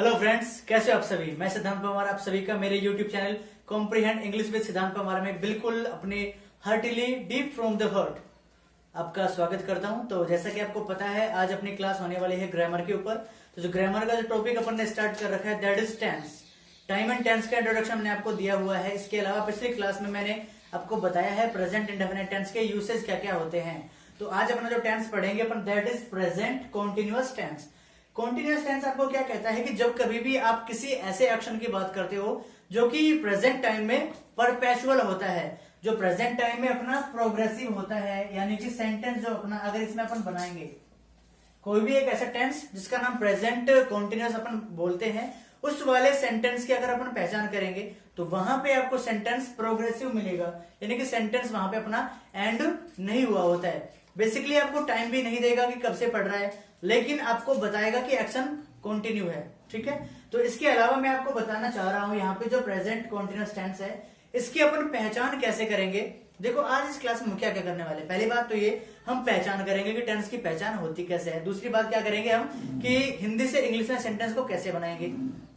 Hello friends, कैसे हो आप सभी। मैं सिद्धांत पवार आप सभी का मेरे YouTube channel comprehend English with सिद्धांत पवार में बिल्कुल अपने heartily deep from the heart आपका स्वागत करता हूं। तो जैसा कि आपको पता है, आज अपनी क्लास होने वाली है ग्रामर के ऊपर। तो जो ग्रामर का जो टॉपिक अपन ने स्टार्ट कर रखा है that is tense. Time and tense का इंट्रोडक्शन मैंने आपको दिया हुआ है। इसके अलावा पिछली क्लास में मैंने आपको बताया है प्रेजेंट इंडेफिनिट टेंस के यूसेज क्या क्या होते हैं। तो आज अपना जो टेंस पढ़ेंगे अपन that is present continuous tense. Continuous tense आपको क्या कहता है कि जब कभी भी आप किसी ऐसे एक्शन की बात करते हो जो कि प्रेजेंट टाइम में परपेचुअल होता है, जो प्रेजेंट टाइम में अपना प्रोग्रेसिव होता है, यानी कि सेंटेंस जो अपना अगर इसमें अपन बनाएंगे कोई भी एक ऐसा टेंस जिसका नाम प्रेजेंट कॉन्टिन्यूअस अपन बोलते हैं, उस वाले सेंटेंस की अगर अपन पहचान करेंगे तो वहां पे आपको सेंटेंस प्रोग्रेसिव मिलेगा, यानी कि सेंटेंस वहां पे अपना एंड नहीं हुआ होता है। बेसिकली आपको टाइम भी नहीं देगा कि कब से पढ़ रहा है, लेकिन आपको बताएगा कि एक्शन कंटिन्यू है। ठीक है, तो इसके अलावा मैं आपको बताना चाह रहा हूं यहाँ पे जो प्रेजेंट कॉन्टिन्यूअस टेंस है इसकी अपन पहचान कैसे करेंगे। देखो, आज इस क्लास में क्या क्या करने वाले, पहली बात तो ये हम पहचान करेंगे कि टेंस की पहचान होती कैसे है। दूसरी बात क्या करेंगे हम कि हिंदी से इंग्लिश में सेंटेंस को कैसे बनाएंगे।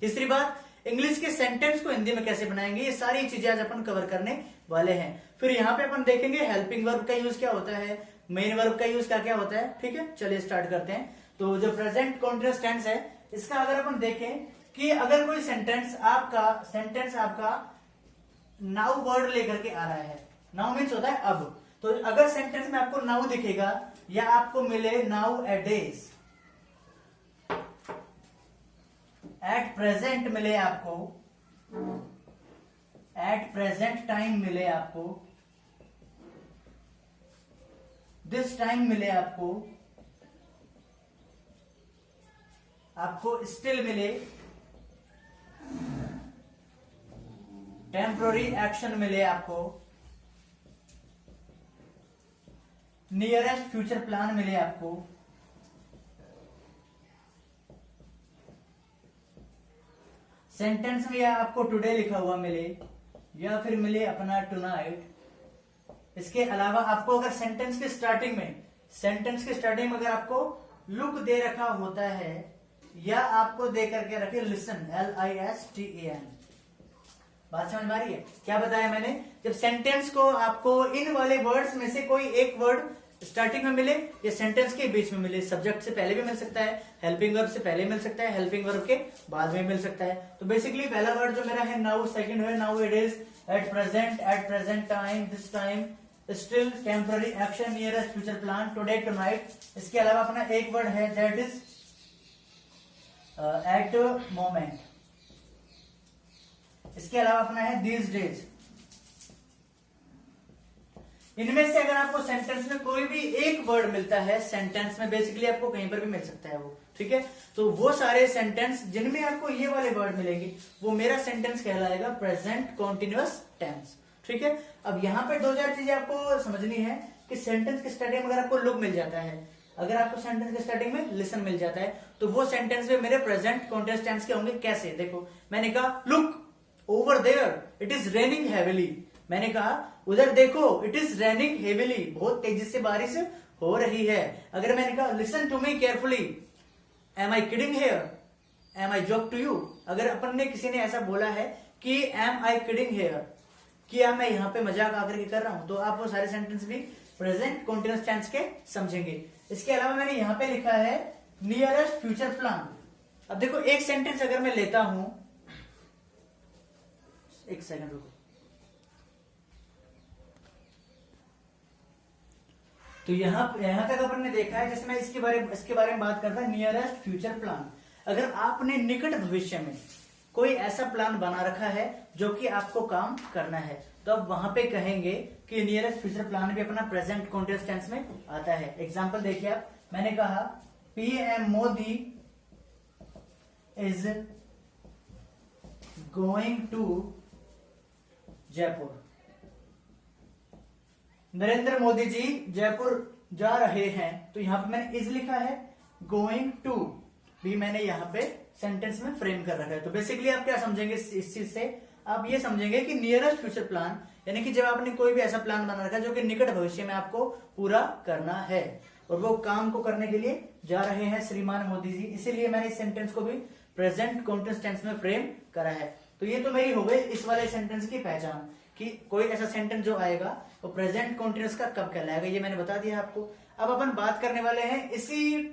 तीसरी बात, इंग्लिश के सेंटेंस को हिंदी में कैसे बनाएंगे। ये सारी चीजें आज अपन कवर करने वाले हैं। फिर यहाँ पे अपन देखेंगे हेल्पिंग वर्ब का यूज क्या होता है, मेन वर्ब का यूज क्या क्या होता है। ठीक है, चलिए स्टार्ट करते हैं। तो जो प्रेजेंट कॉन्टिन्यूअस टेंस है इसका अगर अपन देखें कि अगर कोई सेंटेंस आपका नाउ वर्ड लेकर के आ रहा है, नाउ मीन्स होता है अब, तो अगर सेंटेंस में आपको नाउ दिखेगा या आपको मिले now A days, at present मिले आपको, एट प्रेजेंट टाइम मिले आपको, दिस टाइम मिले आपको स्टिल मिले, टेम्पररी एक्शन मिले आपको, नियरेस्ट फ्यूचर प्लान मिले आपको, सेंटेंस में या आपको टुडे लिखा हुआ मिले या फिर मिले अपना टुनाइट। इसके अलावा आपको अगर सेंटेंस के स्टार्टिंग में अगर आपको लुक दे रखा होता है या आपको दे करके रखे लिसन, LISTEN। बात समझ में आ रही है? क्या बताया मैंने, जब सेंटेंस को आपको इन वाले वर्ड्स में से कोई एक वर्ड स्टार्टिंग में मिले या सेंटेंस के बीच में मिले, सब्जेक्ट से पहले भी मिल सकता है, हेल्पिंग वर्ब से पहले मिल सकता है, हेल्पिंग वर्ब के बाद में मिल सकता है। तो बेसिकली पहला वर्ड जो मेरा है नाउ, सेकंड है now it is, at present time, this time, still, temporary action, nearest future plan, today, tonight. इसके अलावा अपना एक वर्ड है दैट इज एट मोमेंट। इसके अलावा अपना है दीज डेज। इनमें से अगर आपको सेंटेंस में कोई भी एक वर्ड मिलता है, सेंटेंस में बेसिकली आपको कहीं पर भी मिल सकता है वो, ठीक है, तो वो सारे सेंटेंस जिनमें आपको ये वाले वर्ड मिलेंगे वो मेरा सेंटेंस कहलाएगा प्रेजेंट कॉन्टिन्यूअस टेंस। ठीक है, अब यहाँ पे दो चार चीजें आपको समझनी है कि सेंटेंस के स्टार्टिंग में अगर आपको लुक मिल जाता है, अगर आपको सेंटेंस के स्टार्टिंग में लिसन मिल जाता है, तो वो सेंटेंस में मेरे प्रेजेंट कॉन्टिन्यूअस टेंस के होंगे। कैसे, देखो, मैंने कहा look over there it is raining heavily. मैंने कहा उधर देखो इट इज रेनिंग हेविली, बहुत तेजी से बारिश हो रही है। अगर मैंने कहा listen to me carefully, am I kidding here, am I joke to you. अगर अपन ने किसी ने ऐसा बोला है कि एम आई किडिंग हेयर, क्या मैं यहाँ पे मजाक आकर के कर रहा हूं, तो आप वो सारे सेंटेंस भी प्रेजेंट कॉन्टिन्यूअस टेंस के समझेंगे। इसके अलावा मैंने यहाँ पे लिखा है नियरेस्ट फ्यूचर प्लान। अब देखो, एक सेंटेंस अगर मैं लेता हूं, एक सेकंड रुको, तो यहां तक अपन ने देखा है, जैसे मैं इसके बारे में बात करता, नियरेस्ट फ्यूचर प्लान। अगर आपने निकट भविष्य में कोई ऐसा प्लान बना रखा है जो कि आपको काम करना है, तो अब वहां पे कहेंगे कि नियरेस्ट फ्यूचर प्लान भी अपना प्रेजेंट कॉन्टिन्यूअस टेंस में आता है। एग्जांपल देखिए आप, मैंने कहा PM Modi is going to Jaipur. Narendra Modi ji Jaipur जा रहे हैं, तो यहां पे मैंने इज लिखा है, गोइंग टू भी मैंने यहां पे सेंटेंस में फ्रेम कर रखा है। तो बेसिकली आप क्या समझेंगे इस चीज से, आप ये समझेंगे कि नियरेस्ट फ्यूचर प्लान, यानी कि जब आपने कोई भी ऐसा प्लान बना रखा है जो कि निकट भविष्य में आपको पूरा करना है और वो काम को करने के लिए जा रहे हैं श्रीमान मोदी जी, इसीलिए मैंने इस सेंटेंस को भी प्रेजेंट कॉन्टिन्यूअस टेंस में फ्रेम करा है। तो ये तो मेरी हो गई इस वाले सेंटेंस की पहचान कि कोई ऐसा सेंटेंस जो आएगा वो प्रेजेंट कॉन्टिन्यूअस का कब कहलाएगा, ये मैंने बता दिया आपको। अब अपन बात करने वाले हैं इसी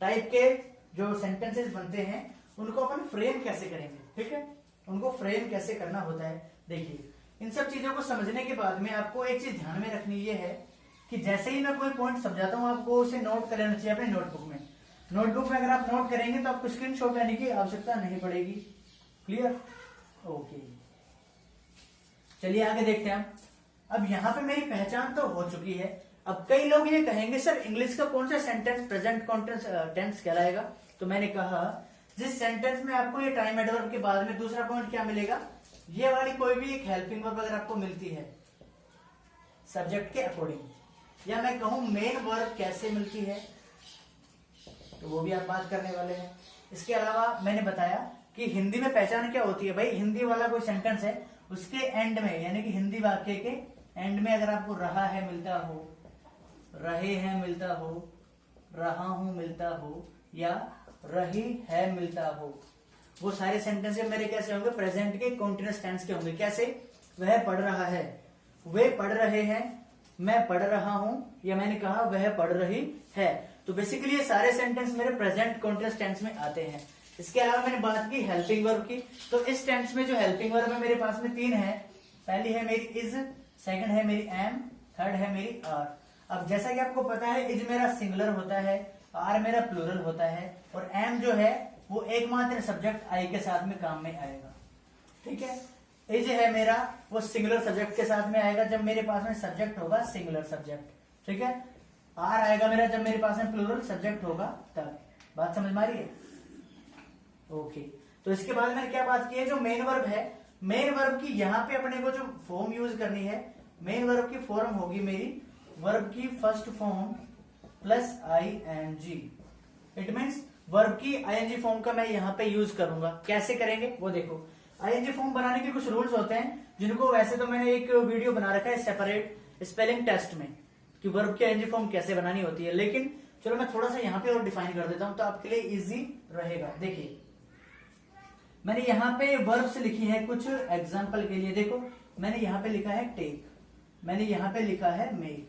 टाइप के जो सेंटेंसेस बनते हैं उनको अपन फ्रेम कैसे करेंगे, ठीक है, उनको फ्रेम कैसे करना होता है। देखिए इन सब चीजों को समझने के बाद में आपको एक चीज ध्यान में रखनी ये है कि जैसे ही मैं कोई पॉइंट समझाता हूँ आपको उसे नोट कर लेना चाहिए अपने नोटबुक में। नोटबुक में अगर आप नोट करेंगे तो आपको स्क्रीनशॉट लेने की आवश्यकता नहीं पड़ेगी। क्लियर? ओके, चलिए आगे देखते हैं। अब यहाँ पे मेरी पहचान तो हो चुकी है। अब कई लोग ये कहेंगे सर इंग्लिश का कौन सा सेंटेंस प्रेजेंट कॉन्टिन्यूअस टेंस कहलाएगा। तो मैंने कहा जिस सेंटेंस में आपको ये टाइम एडवर्ब के बाद में दूसरा पॉइंट क्या मिलेगा, ये वाली कोई भी एक हेल्पिंग वर्ब अगर आपको मिलती है सब्जेक्ट के अकॉर्डिंग, या मैं कहूं मेन वर्ब कैसे मिलती है, तो वो भी आप बात करने वाले हैं। इसके अलावा मैंने बताया कि हिंदी में पहचान क्या होती है। भाई हिंदी वाला कोई सेंटेंस है उसके एंड में, यानी कि हिंदी वाक्य के एंड में अगर आपको रहा है मिलता हो, रहे हैं मिलता हो, रहा हूं मिलता हो, या रही है मिलता हो, वो सारे सेंटेंस मेरे कैसे होंगे, प्रेजेंट के कॉन्टिन्यूअस टेंस के होंगे। कैसे? वह पढ़ रहा है, वे पढ़ रहे हैं, मैं पढ़ रहा हूं, या मैंने कहा वह पढ़ रही है। तो बेसिकली ये सारे सेंटेंस मेरे प्रेजेंट कॉन्टिन्यूअस टेंस में आते हैं। इसके अलावा मैंने बात की हेल्पिंग वर्ब की। तो इस टेंस में जो हेल्पिंग वर्ब है मेरे पास में 3 है। पहली है मेरी इज, सेकंड है मेरी एम, थर्ड है मेरी आर। अब जैसा कि आपको पता है इज मेरा सिंगुलर होता है, आर मेरा प्लूरल होता है, और एम जो है वो एकमात्र सब्जेक्ट आई के साथ में काम में आएगा। ठीक है, इज है मेरा वो सिंगुलर सब्जेक्ट के साथ में आएगा जब मेरे पास में सब्जेक्ट होगा सिंगुलर सब्जेक्ट। ठीक है, आर आएगा मेरा जब मेरे पास में प्लूरल सब्जेक्ट होगा तब। बात समझ में आ रही है? ओके, तो इसके बाद मैंने क्या बात की है, जो मेन वर्ब है, मेन वर्ब की यहाँ पे अपने को जो फॉर्म यूज करनी है, मेन वर्ब की फॉर्म होगी मेरी वर्ब की first form plus ING। It means verb की ING फॉर्म का मैं यहाँ पे यूज करूंगा। कैसे करेंगे वो देखो। ING फॉर्म बनाने के कुछ रूल्स होते हैं जिनको वैसे तो मैंने एक वीडियो बना रखा है सेपरेट स्पेलिंग टेस्ट में कि वर्ब की ING फॉर्म कैसे बनानी होती है, लेकिन चलो मैं थोड़ा सा यहाँ पे और डिफाइन कर देता हूं तो आपके लिए इजी रहेगा। देखिए मैंने यहाँ पे वर्ब्स लिखी है कुछ एग्जाम्पल के लिए। देखो मैंने यहाँ पे लिखा है टेक, मैंने यहाँ पे लिखा है मेक,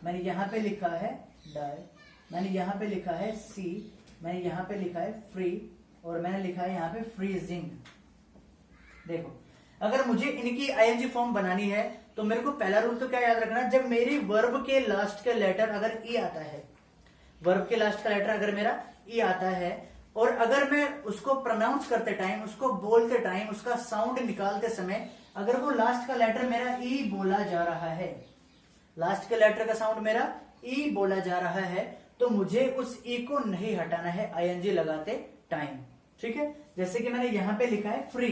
मैंने यहाँ पे लिखा है डाई, मैंने यहाँ पे लिखा है सी, मैंने यहाँ पे लिखा है फ्री, और मैंने लिखा है यहाँ पे फ्रीजिंग। देखो अगर मुझे इनकी ING फॉर्म बनानी है तो मेरे को पहला रूल तो क्या याद रखना, जब मेरी वर्ब के लास्ट का लेटर अगर ई आता है, वर्ब के लास्ट का लेटर अगर मेरा ई आता है, और अगर मैं उसको प्रोनाउंस करते टाइम, उसको बोलते टाइम, उसका साउंड निकालते समय अगर वो लास्ट का लेटर मेरा ई बोला जा रहा है, लास्ट के लेटर का साउंड मेरा ई बोला जा रहा है, तो मुझे उस ई को नहीं हटाना है ING लगाते टाइम। ठीक है, जैसे कि मैंने यहां पे लिखा है फ्री,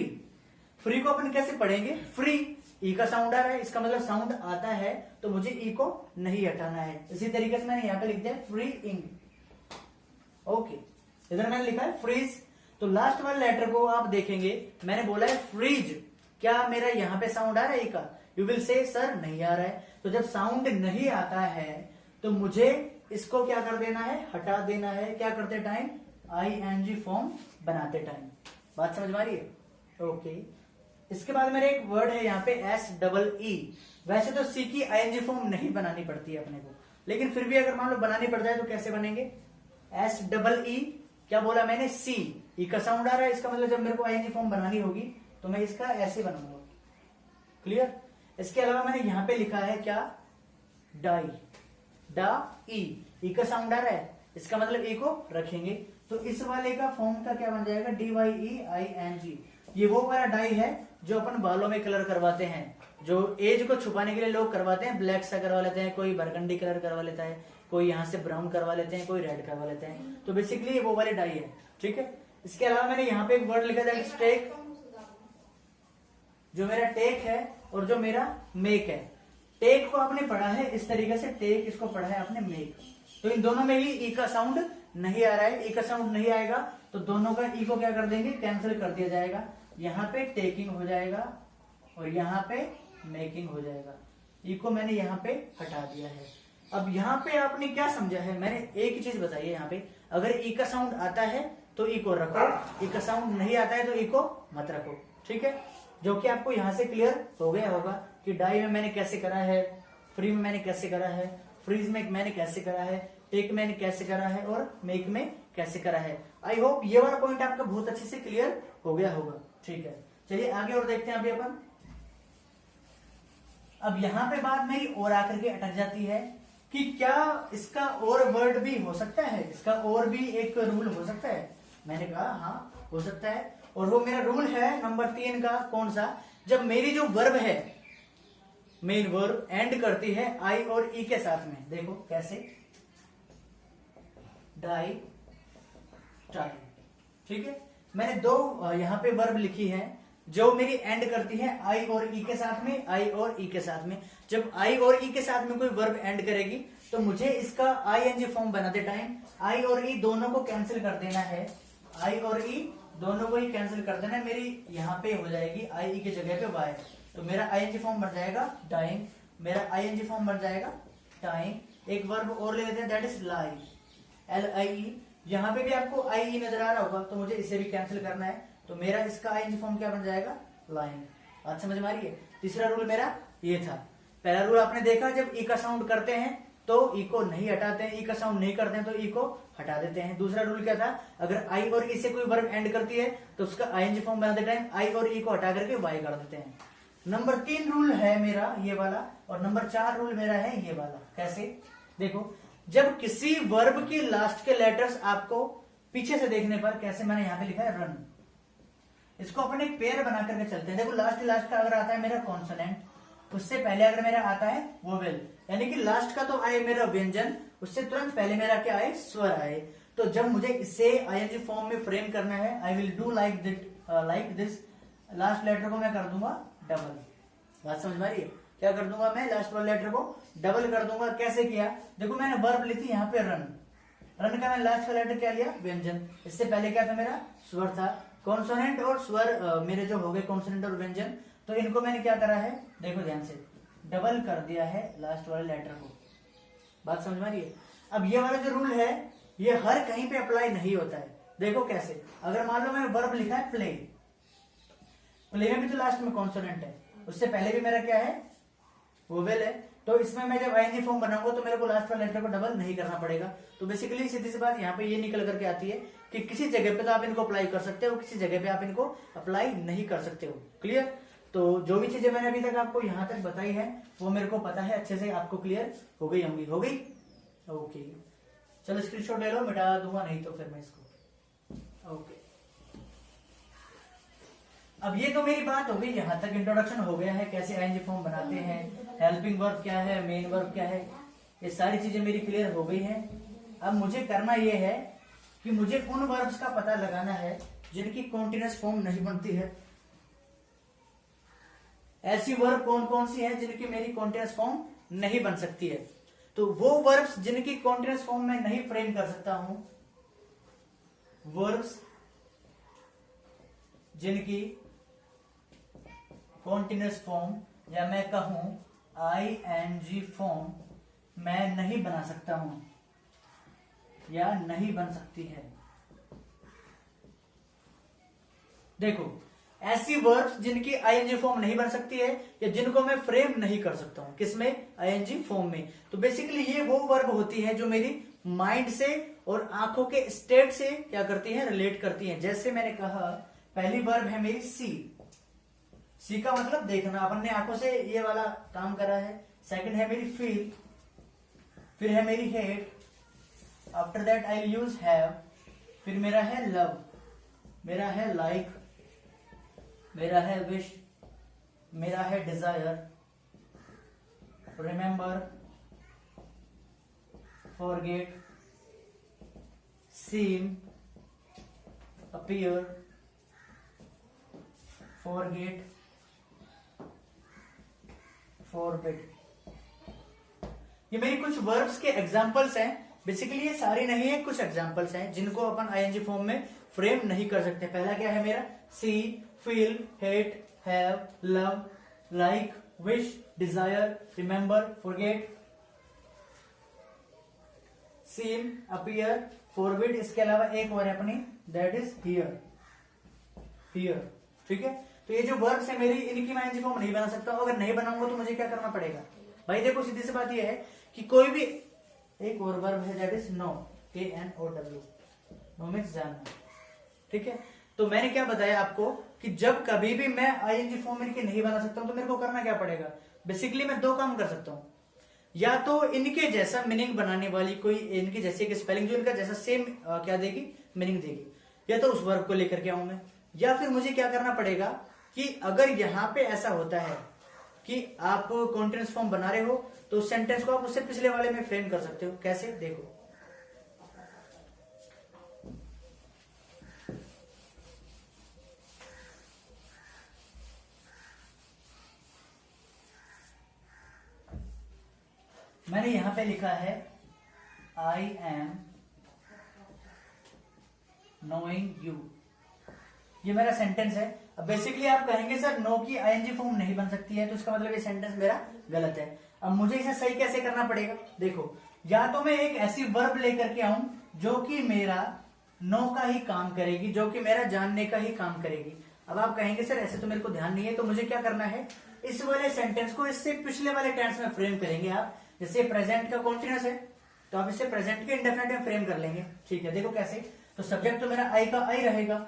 फ्री को अपन कैसे पढ़ेंगे, फ्री ई का साउंड आ रहा है, इसका मतलब साउंड आता है तो मुझे ई को नहीं हटाना है। इसी तरीके से मैंने यहां पे लिख दिया फ्री इंग। ओके, इधर मैंने लिखा है फ्रीज, तो लास्ट वाले लेटर को आप देखेंगे मैंने बोला है फ्रीज, क्या मेरा यहां पे साउंड आ रहा है ई का? यू विल से सर नहीं आ रहा है। तो जब साउंड नहीं आता है तो मुझे इसको क्या कर देना है, हटा देना है। क्या करते टाइम? ING फॉर्म बनाते टाइम। बात समझ में आ रही है? ओके, इसके बाद मेरे एक वर्ड है यहाँ पे SEE। वैसे तो सी की ING फॉर्म नहीं बनानी पड़ती है अपने को, लेकिन फिर भी अगर मान लो बनानी पड़ जाए तो कैसे बनेंगे? SEE, क्या बोला मैंने? सी, ई का साउंड आ रहा है, इसका मतलब जब मेरे को ING फॉर्म बनानी होगी तो मैं इसका ऐसे बनाऊंगा। क्लियर? इसके अलावा मैंने यहां पे लिखा है क्या? डाई, डा ई का साउंड आ रहा है, इसका मतलब ई को रखेंगे, तो इस वाले का फॉर्म का क्या बन जाएगा? DYEING। ये वो वाला डाई है जो अपन बालों में कलर करवाते हैं, जो एज को छुपाने के लिए लोग करवाते हैं। ब्लैक सा करवा लेते हैं, कोई बरगंडी कलर करवा लेता है, कोई यहाँ से ब्राउन करवा लेते हैं, कोई रेड करवा लेते हैं। तो बेसिकली वो वाली डाई है। ठीक है, इसके अलावा मैंने यहाँ पे एक वर्ड लिखा था टेक, जो मेरा टेक है और जो मेरा मेक है। टेक को आपने पढ़ा है इस तरीके से, टेक इसको पढ़ा है आपने मेक। तो इन दोनों में ही ई का साउंड नहीं आ रहा है, ई का साउंड नहीं आएगा तो दोनों का ई को क्या कर देंगे? कैंसिल कर दिया जाएगा। यहाँ पे टेकिंग हो जाएगा और यहाँ पे मेकिंग हो जाएगा। ई को मैंने यहाँ पे हटा दिया है। अब यहाँ पे आपने क्या समझा है? मैंने एक ही चीज बताई है यहाँ पे, अगर ई का साउंड आता है तो ई को रखो, ई का साउंड नहीं आता है तो ई को मत रखो। ठीक है, जो कि आपको यहां से क्लियर हो गया होगा कि डाई में मैंने कैसे करा है, फ्री में मैंने कैसे करा है, फ्रीज में मैंने कैसे करा है, टेक मैंने कैसे करा है और मेक में कैसे करा है। आई होप ये वाला पॉइंट आपका बहुत अच्छे से क्लियर हो गया होगा। ठीक है, चलिए आगे और देखते हैं अभी अपन। अब यहां पे बात मेरी और आकर के अटक जाती है कि क्या इसका और वर्ड भी हो सकता है, इसका और भी एक रूल हो सकता है। मैंने कहा हाँ हो सकता है, और वो मेरा रूल है नंबर 3 का। कौन सा? जब मेरी जो वर्ब है, मेन वर्ब एंड करती है आई और ई के साथ में। देखो कैसे, डाई, टाई। ठीक है, मैंने दो यहां पे वर्ब लिखी है जो मेरी एंड करती है आई और ई के साथ में, आई और ई के साथ में। जब आई और ई के साथ में कोई वर्ब एंड करेगी तो मुझे इसका आईएनजी फॉर्म बनाते टाइम आई और ई दोनों को कैंसिल कर देना है। आई और ई दोनों को ही कैंसिल कर देना है। मेरी यहाँ पे हो जाएगी आई ई की जगह पे वाई, तो मेरा आईएनजी फॉर्म बन जाएगा डाइंग, मेरा आईएनजी फॉर्म बन जाएगा टाइंग। एक वर्ब और ले लेते हैं, दैट इज लाई, LIE। यहाँ पे भी आपको आई नजर आ रहा होगा तो मुझे इसे भी कैंसिल करना है, तो मेरा इसका आईएनजी फॉर्म क्या बन जाएगा? लाइन। बात समझ में आ रही है? तीसरा रूल मेरा ये था। पहला रूल आपने देखा, जब ई का साउंड करते हैं तो ई को नहीं हटाते हैं, ई का साउंड नहीं करते हैं तो ई को हटा देते हैं। दूसरा रूल क्या था? अगर आई और ई से कोई वर्ब एंड करती है तो उसका आईएनजी फॉर्म बनाते टाइम आई और ई को हटा करके वाई कर देते हैं। नंबर 3 रूल है मेरा ये वाला, और नंबर 4 रूल मेरा है ये वाला। कैसे? देखो, जब किसी वर्ब की लास्ट के लेटर्स आपको पीछे से देखने पर, कैसे मैंने यहां पे लिखा है रन, इसको अपन एक पेयर बना करके चलते हैं। देखो लास्ट का अगर आता है मेरा कॉन्सोनेंट, उससे पहले अगर मेरा आता है वोवेल, यानी कि लास्ट का तो आए मेरा व्यंजन, उससे तुरंत पहले मेरा क्या आए? स्वर आए। तो जब मुझे इसे आईएनजी फॉर्म में फ्रेम करना है, I will do like this. Last letter को मैं कर दूंगा डबल। बात समझ में आ रही है? क्या कर दूंगा मैं? लास्ट वाले लेटर को डबल कर दूंगा। कैसे किया? देखो मैंने वर्ब ली थी यहाँ पे रन, रन का मैंने लास्ट का लेटर क्या लिया? व्यंजन। इससे पहले क्या था मेरा? स्वर था। कॉन्सोनेंट और स्वर मेरे जो हो गए कॉन्सोनेंट और व्यंजन, तो इनको मैंने क्या करा है? देखो ध्यान से, डबल कर दिया है लास्ट वाले लेटर को। बात समझ में आ रही है? अब ये वाला जो रूल है ये हर कहीं पे अप्लाई नहीं होता है। देखो कैसे, अगर मान लो मैंने वर्ब लिखा है प्ले, प्ले में भी तो लास्ट में कॉन्सोनेंट है, उससे पहले भी मेरा क्या है? वोवेल है। तो इसमें मैं जब आईएनजी फॉर्म बनाऊंगा तो मेरे को लास्ट वाले लेटर को डबल नहीं करना पड़ेगा। तो बेसिकली सीधी सी बात यहाँ पे ये निकल करके आती है कि किसी जगह पे तो आप इनको अप्लाई कर सकते हो, किसी जगह पे आप इनको अप्लाई नहीं कर सकते हो। क्लियर? तो जो भी चीजें मैंने अभी तक आपको यहाँ तक बताई है वो मेरे को पता है अच्छे से आपको क्लियर हो गई होंगी। हो गई? ओके, चलो स्क्रीनशॉट ले लो, मिटा दूंगा नहीं तो फिर मैं इसको। ओके, अब ये तो मेरी बात हो गई, यहाँ तक इंट्रोडक्शन हो गया है कैसे आईएनजी फॉर्म बनाते हैं, हेल्पिंग वर्ब क्या है, मेन वर्ब क्या है, ये सारी चीजें मेरी क्लियर हो गई हैं। अब मुझे करना ये है कि मुझे उन वर्ब्स का पता लगाना है जिनकी कॉन्टिन्यूअस फॉर्म नहीं बनती है। ऐसी वर्ब कौन कौन सी है जिनकी मेरी कॉन्टिन्यूअस फॉर्म नहीं बन सकती है? तो वो वर्ब्स जिनकी कॉन्टिन्यूअस फॉर्म में नहीं फ्रेम कर सकता हूं, वर्ब्स जिनकी कॉन्टिन्यूअस फॉर्म या मैं कहूं आईएनजी फॉर्म मैं नहीं बना सकता हूं या नहीं बन सकती है। देखो, ऐसी वर्ब्स जिनकी आईएनजी फॉर्म नहीं बन सकती है या जिनको मैं फ्रेम नहीं कर सकता हूं, किसमें? आईएनजी फॉर्म में। तो बेसिकली ये वो वर्ब होती है जो मेरी माइंड से और आंखों के स्टेट से क्या करती है? रिलेट करती है। जैसे मैंने कहा, पहली वर्ब है मेरी सी, सी का मतलब देखना, अपन ने आंखों से ये वाला काम करा है। सेकंड है मेरी फील, फिर है मेरी hate, after that I use have, फिर मेरा है लव, मेरा है लाइक, मेरा है विश, मेरा है Dzire, remember, forget, seem, appear, forget, forbid. ये मेरी कुछ वर्ब्स के एग्जांपल्स हैं। बेसिकली ये सारी नहीं है, कुछ एग्जांपल्स हैं जिनको अपन आईएनजी फॉर्म में फ्रेम नहीं कर सकते। पहला क्या है मेरा? See, feel, hate, have, love, like, wish, desire, remember, forget. Seem, appear, forbid, इसके अलावा एक और है अपनी, दैट इज हियर, हियर। ठीक है, तो ये जो वर्ब्स है मेरी, इनकी मैं फॉर्म नहीं बना सकता हूं। अगर नहीं बनाऊंगा तो मुझे क्या करना पड़ेगा भाई? देखो सीधी सी बात ये है कि कोई भी एक और वर्ब है that is no, KNOW, no means जानना। ठीक है, तो मैंने क्या बताया आपको कि जब कभी भी मैं ING फॉर्म इनके नहीं बना सकता हूं तो मेरे को करना क्या पड़ेगा? बेसिकली मैं दो काम कर सकता हूं, या तो इनके जैसा मीनिंग बनाने वाली कोई इनके जैसे की स्पेलिंग जो इनका जैसा सेम क्या देगी, मीनिंग देगी, या तो उस वर्ब को लेकर के आऊं मैं, या फिर मुझे क्या करना पड़ेगा कि अगर यहां पे ऐसा होता है कि आप कॉन्टिन्यूअस फॉर्म बना रहे हो तो उस सेंटेंस को आप उससे पिछले वाले में फ्रेम कर सकते हो। कैसे? देखो, मैंने यहां पे लिखा है आई एम नोइंग यू, ये मेरा सेंटेंस है। अब बेसिकली आप कहेंगे सर नो की ING फॉर्म नहीं बन सकती है, तो इसका मतलब ये सेंटेंस मेरा गलत है। अब मुझे इसे सही कैसे करना पड़ेगा? देखो, या तो मैं एक ऐसी वर्ब लेकर के आऊं जो कि मेरा नो का ही काम करेगी, जो कि मेरा जानने का ही काम करेगी। अब आप कहेंगे सर ऐसे तो मेरे को ध्यान नहीं है, तो मुझे क्या करना है, इस वाले सेंटेंस को इससे पिछले वाले टेंस में फ्रेम करेंगे आप। जैसे प्रेजेंट का कॉन्टिन्यूअस है तो आप इसे प्रेजेंट के इंडेफिनिट में फ्रेम कर लेंगे। ठीक है, देखो कैसे, तो सब्जेक्ट तो मेरा आई का आई रहेगा।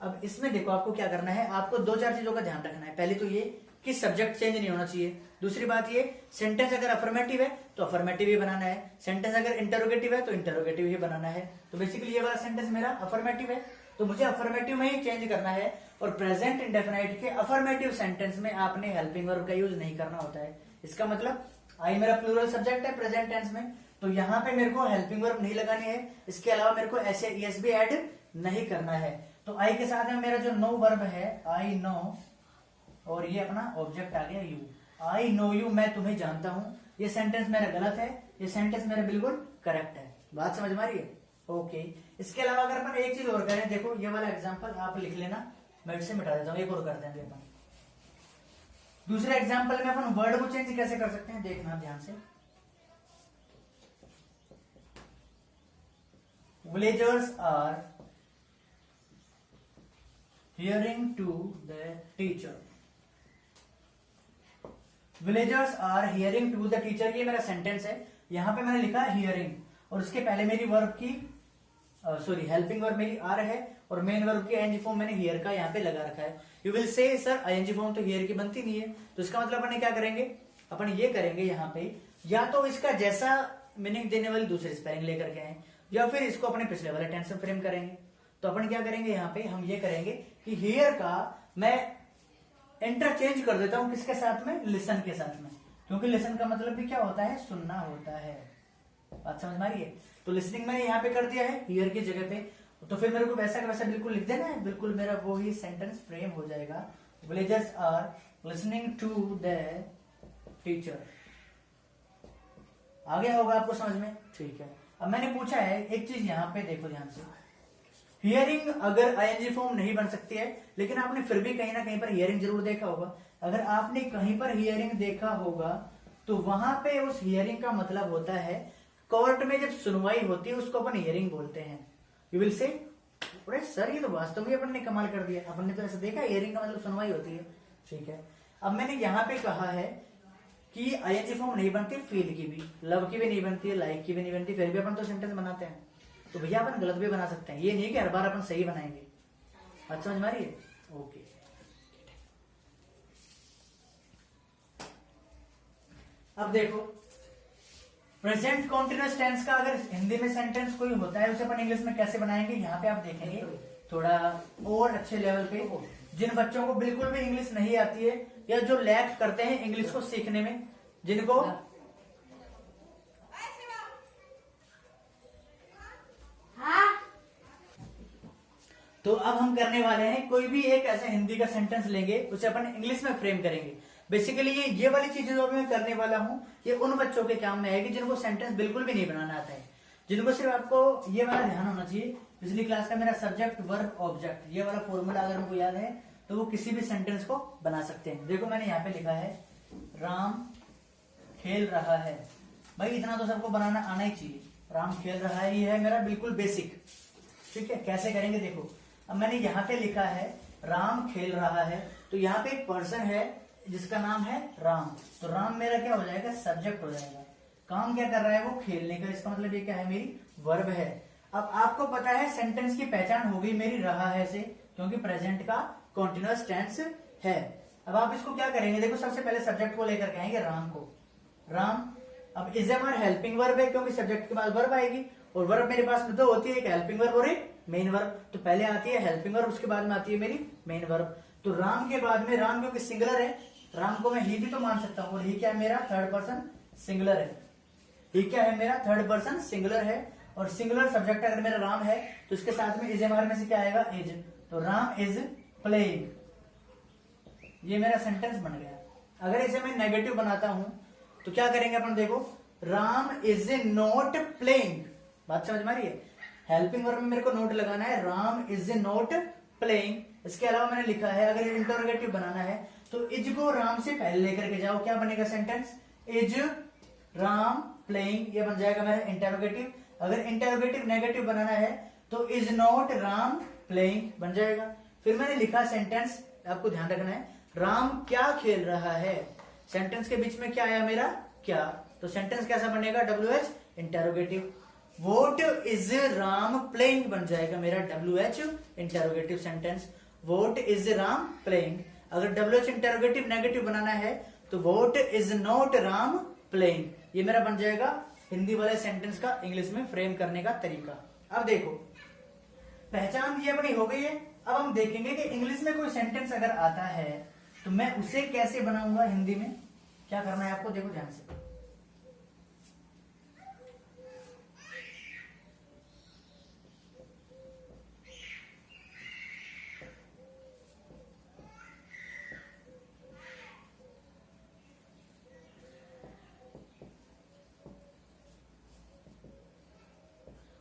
अब इसमें देखो आपको क्या करना है, आपको दो चार चीजों का ध्यान रखना है। पहली तो ये कि सब्जेक्ट चेंज नहीं होना चाहिए। दूसरी बात ये, सेंटेंस अगर अफर्मेटिव है तो अफर्मेटिव ही बनाना है, सेंटेंस अगर इंटरोगेटिव है तो इंटरोगेटिव ही बनाना है। तो बेसिकली ये वाला सेंटेंस मेरा अफर्मेटिव है तो मुझे अफर्मेटिव में ही चेंज करना है। और प्रेजेंट इंडेफिनाइट के अफर्मेटिव सेंटेंस में आपने हेल्पिंग वर्ब का यूज नहीं करना होता है। इसका मतलब आई मेरा प्लूरल सब्जेक्ट है प्रेजेंट टेंस में, तो यहाँ पे मेरे को हेल्पिंग वर्ब नहीं लगानी है। इसके अलावा मेरे को ऐसे ES भी ऐड नहीं करना है। तो आई के साथ में मेरा जो नो वर्ब है, आई नो, और ये अपना ऑब्जेक्ट आ गया यू, आई नो यू, मैं तुम्हें जानता हूं। ये सेंटेंस मेरा गलत है, ये सेंटेंस मेरा बिल्कुल करेक्ट है। बात समझ में आ रही है? ओके। इसके अलावा अगर अपन एक चीज और करें, देखो ये वाला एग्जाम्पल आप लिख लेना, मैं इससे मिटा देता हूँ, एक और करते हैं अपन। दूसरे एग्जाम्पल में अपन वर्ड को चेंज कैसे कर सकते हैं, देखना ध्यान से। Villagers are hearing to the teacher, villagers are hearing to the teacher, ये मेरा सेंटेंस है। यहां पे मैंने लिखा हियरिंग, और उसके पहले मेरी वर्ब की सॉरी हेल्पिंग वर्ब मेरी आर है, और मेन वर्ब की ING फॉर्म मैंने हियर का यहाँ पे लगा रखा है। You will say sir ING form तो हियर की बनती नहीं है, तो इसका मतलब अपन क्या करेंगे, अपन ये करेंगे यहाँ पे, या तो इसका जैसा मीनिंग देने वाली दूसरी स्पेलिंग लेकर के आए, या फिर इसको अपने पिछले वाले टेंस में फ्रेम करेंगे। तो अपन क्या करेंगे यहाँ पे, हम ये करेंगे कि हियर का मैं इंटरचेंज कर देता हूं किसके साथ में, लिसन के साथ में, क्योंकि लिसन का मतलब भी क्या होता है, सुनना होता है। बात समझ में आ रही है? तो लिसनिंग मैंने यहाँ पे कर दिया है हियर की जगह पे, तो फिर मेरे को वैसा का वैसा बिल्कुल लिख देना है, बिल्कुल मेरा वो ही सेंटेंस फ्रेम हो जाएगा। Villagers are listening to the teacher. आ गया होगा आपको समझ में? ठीक है। अब मैंने पूछा है एक चीज यहाँ पे देखो ध्यान से, हियरिंग अगर ING फॉर्म नहीं बन सकती है, लेकिन आपने फिर भी कहीं ना कहीं पर हियरिंग जरूर देखा होगा। अगर आपने कहीं पर हियरिंग देखा होगा तो वहां पे उस हियरिंग का मतलब होता है, कोर्ट में जब सुनवाई होती है उसको अपन हियरिंग बोलते हैं। यू विल से अरे सर ये तो वास्तव में अपन ने कमाल कर दिया, अपन ने तो ऐसा देखा हियरिंग का मतलब सुनवाई होती है। ठीक है, अब मैंने यहाँ पे कहा है कि ING फॉर्म नहीं बनती, फील की भी, लव की भी नहीं बनती है, लाइक की भी नहीं बनती, फिर भी अपन तो सेंटेंस बनाते हैं। तो भैया अपन गलत भी बना सकते हैं, ये नहीं कि हर बार अपन सही बनाएंगे। अच्छा समझ में आ रही है? ओके। अब देखो प्रेजेंट कॉन्टिन्यूअस टेंस का अगर हिंदी में सेंटेंस कोई होता है उसे अपन इंग्लिश में कैसे बनाएंगे, यहाँ पे आप देखेंगे थोड़ा और अच्छे लेवल पे। जिन बच्चों को बिल्कुल भी इंग्लिश नहीं आती है, या जो लैक करते हैं इंग्लिश को सीखने में, जिनको तो अब हम करने वाले हैं कोई भी एक ऐसा हिंदी का सेंटेंस लेंगे, उसे अपन इंग्लिश में फ्रेम करेंगे। बेसिकली ये वाली चीजें जो मैं करने वाला हूं ये उन बच्चों के काम में आएगी जिनको सेंटेंस बिल्कुल भी नहीं बनाना आता है, जिनको सिर्फ आपको ये वाला ध्यान होना चाहिए। पिछली क्लास का मेरा सब्जेक्ट वर्ब ऑब्जेक्ट ये वाला फॉर्मूला अगर उनको याद है तो वो किसी भी सेंटेंस को बना सकते हैं। देखो मैंने यहाँ पे लिखा है राम खेल रहा है, भाई इतना तो सबको बनाना आना ही चाहिए। राम खेल रहा है, ये है मेरा बिल्कुल बेसिक। ठीक है, कैसे करेंगे देखो। अब मैंने यहाँ पे लिखा है राम खेल रहा है, तो यहाँ पे एक पर्सन है जिसका नाम है राम, तो राम मेरा क्या हो जाएगा, सब्जेक्ट हो जाएगा। काम क्या कर रहा है वो, खेलने का, इसका मतलब ये क्या है, मेरी वर्ब है। अब आपको पता है सेंटेंस की पहचान हो गई मेरी रहा है से, क्योंकि प्रेजेंट का कॉन्टिन्यूअस टेंस है। अब आप इसको क्या करेंगे, देखो सबसे पहले सब्जेक्ट को लेकर के आएंगे राम को, राम। अब इज हमारा हेल्पिंग वर्ब है, क्योंकि सब्जेक्ट के बाद वर्ब आएगी, और वर्ब मेरे पास में दो होती है, एक हेल्पिंग वर्ब और एक मेन वर्ब। तो पहले आती है हेल्पिंग वर्ब, उसके बाद में आती है मेरी मेन वर्ब। तो राम के बाद में, राम क्योंकि सिंगुलर है, राम को मैं ही भी तो मान सकता हूं, और ही क्या है मेरा, थर्ड पर्सन सिंगुलर है। ही क्या है मेरा, थर्ड पर्सन सिंगुलर है, और सिंगुलर सब्जेक्ट अगर मेरा राम है तो इसके साथ में इज एमआर में से क्या आएगा, इज। तो राम इज प्लेइंग, ये मेरा सेंटेंस बन गया। अगर इसे मैं नेगेटिव बनाता हूं तो क्या करेंगे अपन, देखो राम इज नॉट प्लेइंग, बात समझ में आ रही है। हेल्पिंग वर्ब में मेरे को नोट लगाना है, राम इज नॉट प्लेइंग। इसके अलावा मैंने लिखा है अगर इंटरोगेटिव बनाना है तो इज को राम से पहले लेकर के जाओ, क्या बनेगा सेंटेंस, इज राम प्लेइंग, ये बन जाएगा मेरा इंटरोगेटिव। अगर इंटरोगेटिव नेगेटिव बनाना है तो इज नॉट राम प्लेइंग बन जाएगा। फिर मैंने लिखा सेंटेंस, आपको ध्यान रखना है, राम क्या खेल रहा है, सेंटेंस के बीच में क्या आया मेरा, क्या, तो सेंटेंस कैसा बनेगा, WH interrogative. What is Ram playing बन जाएगा मेरा WH interrogative sentence, what is Ram playing. अगर WH इंटरोगेटिव नेगेटिव बनाना है तो what is not Ram playing, ये मेरा बन जाएगा हिंदी वाले सेंटेंस का इंग्लिश में फ्रेम करने का तरीका। अब देखो पहचान ये अपनी हो गई है। अब हम देखेंगे कि इंग्लिश में कोई सेंटेंस अगर आता है तो मैं उसे कैसे बनाऊंगा हिंदी में, क्या करना है आपको, देखो ध्यान से।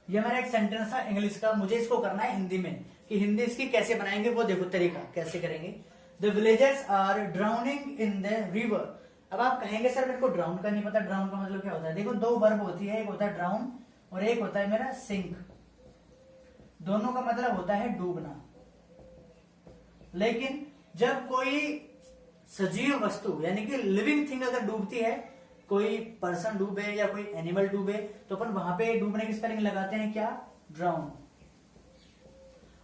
ये हमारा एक सेंटेंस था इंग्लिश का, मुझे इसको करना है हिंदी में, कि हिंदी इसकी कैसे बनाएंगे वो देखो तरीका कैसे करेंगे। The villagers are drowning in the river. अब आप कहेंगे सर मेरे को ड्राउन का नहीं पता, ड्राउन का मतलब क्या होता है। देखो दो वर्ब होती है, एक होता है ड्राउन और एक होता है मेरा सिंक। दोनों का मतलब होता है डूबना। लेकिन जब कोई सजीव वस्तु यानी कि लिविंग थिंग अगर डूबती है, कोई पर्सन डूबे या कोई एनिमल डूबे, तो अपन वहां पे डूबने की स्पेलिंग लगाते हैं क्या, ड्राउन।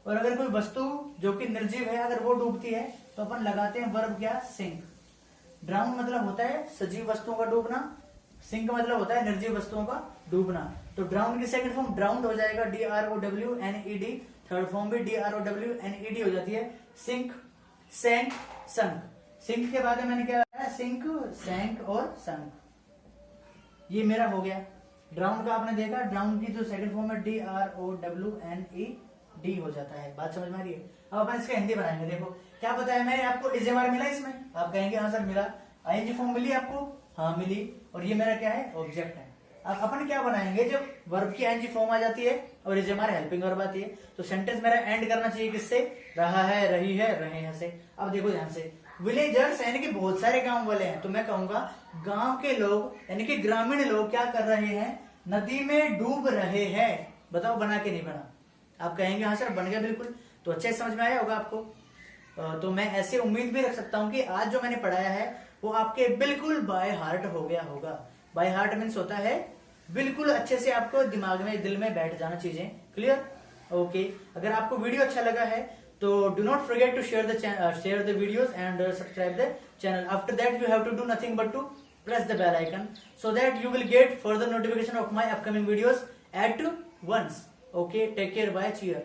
और अगर कोई वस्तु जो कि निर्जीव है अगर वो डूबती है तो अपन लगाते हैं वर्ब क्या, सिंक। ड्राउन मतलब होता है सजीव वस्तुओं का डूबना, सिंक मतलब होता है निर्जीव वस्तुओं का डूबना। तो ड्राउन की सेकंड फॉर्म ड्राउंड हो जाएगा, DROWNED। थर्ड फॉर्म भी DROWNED हो जाती है, सिंक, सैंक, संक। सिंक के बाद में मैंने क्या लगाया, सिंक, सैंक और संक, ये मेरा हो गया। ड्राउन का आपने देखा, ड्राउन की जो सेकंड फॉर्म है DROWNED हो जाता है, बात समझ में आ रही है। अब अपन इसका हिंदी बनाएंगे। देखो क्या बताया मैंने आपको, इजेमार मिला इसमें, आप कहेंगे हाँ सर मिला। ING फॉर्म मिली आपको, हाँ मिली, और ये मेरा क्या है, ऑब्जेक्ट है। अब अपन क्या बनाएंगे, जब वर्ब की ING फॉर्म आ जाती है और इजेमार हेल्पिंग वर्ब आती है तो सेंटेंस मेरा एंड करना चाहिए किससे, रहा है, रही है, रहे हैं से। अब देखो ध्यान से, विलेजर्स यानी कि बहुत सारे गांव वाले हैं, तो मैं कहूंगा गांव के लोग यानी कि ग्रामीण लोग क्या कर रहे हैं, नदी में डूब रहे हैं। बताओ बना के नहीं बना, आप कहेंगे हाँ सर बन गया बिल्कुल, तो अच्छे समझ में आया होगा आपको। तो मैं ऐसे उम्मीद भी रख सकता हूं कि आज जो मैंने पढ़ाया है वो आपके बिल्कुल बाय हार्ट हो गया होगा। बाय हार्ट मीन्स होता है बिल्कुल अच्छे से आपको दिमाग में, दिल में बैठ जाना चीजें, क्लियर, ओके। अगर आपको वीडियो अच्छा लगा है तो do not forget to share the videos and subscribe the channel. After that you have to do nothing but to press the bell icon so that you will get further notification of my upcoming videos at once. Okay, take care, bye, cheer.